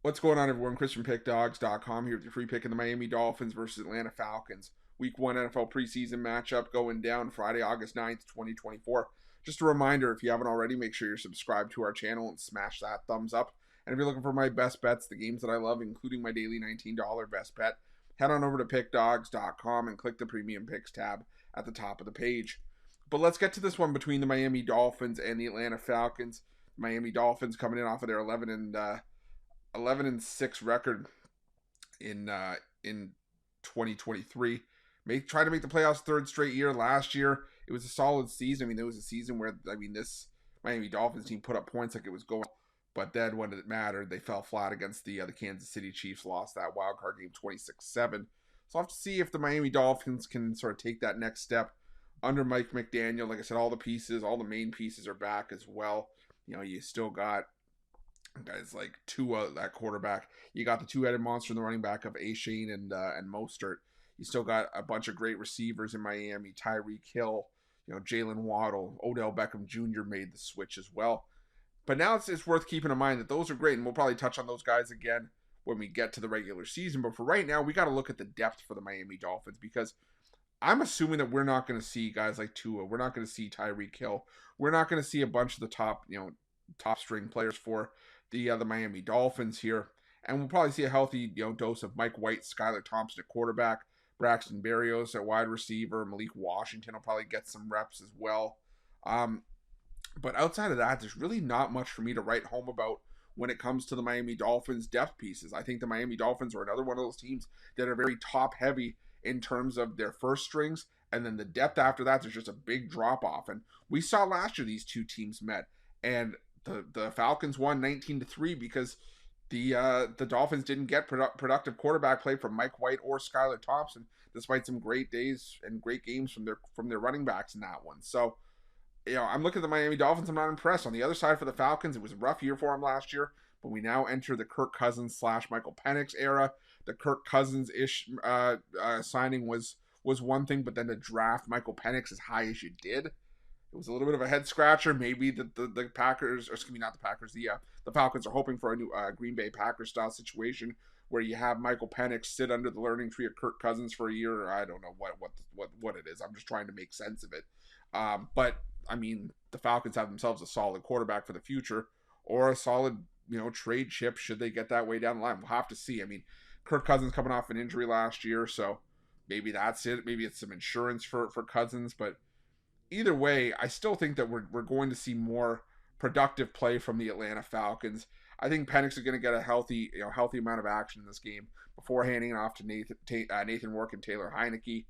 What's going on, everyone? Chris from Pickdawgz.com here with your free pick in the Miami Dolphins versus Atlanta Falcons. Week 1 NFL preseason matchup going down Friday, August 9th, 2024. Just a reminder, if you haven't already, make sure you're subscribed to our channel and smash that thumbs up. And if you're looking for my best bets, the games that I love, including my daily $19 best bet, head on over to Pickdawgz.com and click the Premium Picks tab at the top of the page. But let's get to this one between the Miami Dolphins and the Atlanta Falcons. Miami Dolphins coming in off of their 11-6 record in 2023. Try to make the playoffs third straight year. Last year, it was a solid season. I mean, there was a season where, this Miami Dolphins team put up points like it was going. But then when it mattered, they fell flat against the Kansas City Chiefs, lost that wild card game 26-7. So I'll have to see if the Miami Dolphins can sort of take that next step under Mike McDaniel. Like I said, all the main pieces are back as well. You still got guys like Tua, that quarterback. You got the two-headed monster in the running back of Achane and Mostert. You still got a bunch of great receivers in Miami. Tyreek Hill, Jalen Waddle, Odell Beckham Jr. made the switch as well. But now it's worth keeping in mind that those are great, and we'll probably touch on those guys again when we get to the regular season. But for right now, we got to look at the depth for the Miami Dolphins, because I'm assuming that we're not going to see guys like Tua. We're not going to see Tyreek Hill. We're not going to see a bunch of the top string players for the Miami Dolphins here. And we'll probably see a healthy dose of Mike White, Skylar Thompson at quarterback, Braxton Berrios at wide receiver, Malik Washington will probably get some reps as well. But outside of that, there's really not much for me to write home about when it comes to the Miami Dolphins depth pieces. I think the Miami Dolphins are another one of those teams that are very top heavy in terms of their first strings, and then the depth after that, there's just a big drop off. And we saw last year these two teams met, and the Falcons won 19-3 because the Dolphins didn't get productive quarterback play from Mike White or Skylar Thompson, despite some great days and great games from their running backs in that one. So, I'm looking at the Miami Dolphins. I'm not impressed. On the other side for the Falcons, it was a rough year for them last year, but we now enter the Kirk Cousins / Michael Penix era. The Kirk Cousins-ish signing was one thing, but then to draft Michael Penix as high as you did, it was a little bit of a head scratcher. Maybe the Packers, or excuse me, not the Packers, the Falcons are hoping for a new Green Bay Packers style situation where you have Michael Penix sit under the learning tree of Kirk Cousins for a year. I don't know what it is. I'm just trying to make sense of it. But I mean, the Falcons have themselves a solid quarterback for the future, or a solid trade chip should they get that way down the line. We'll have to see. I mean, Kirk Cousins coming off an injury last year, so maybe that's it. Maybe it's some insurance for Cousins, but either way, I still think that we're going to see more productive play from the Atlanta Falcons. I think Penix is going to get a healthy amount of action in this game before handing it off to Nathan Rourke and Taylor Heineke.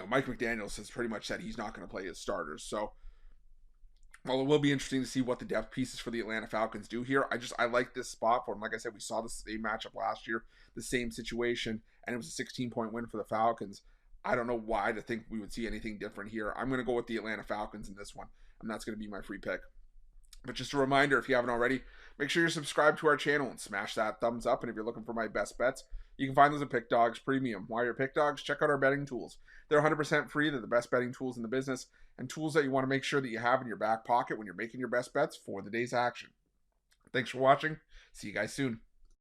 Mike McDaniel has pretty much said he's not going to play his starters. So, well, it will be interesting to see what the depth pieces for the Atlanta Falcons do here. I like this spot for them. Like I said, we saw the same matchup last year, the same situation, and it was a 16-point win for the Falcons. I don't know why to think we would see anything different here. I'm going to go with the Atlanta Falcons in this one, and that's going to be my free pick. But just a reminder, if you haven't already, make sure you're subscribed to our channel and smash that thumbs up. And if you're looking for my best bets, you can find those at Pickdawgz Premium. While you're at Pickdawgz, check out our betting tools. They're 100% free. They're the best betting tools in the business, and tools that you want to make sure that you have in your back pocket when you're making your best bets for the day's action. Thanks for watching. See you guys soon.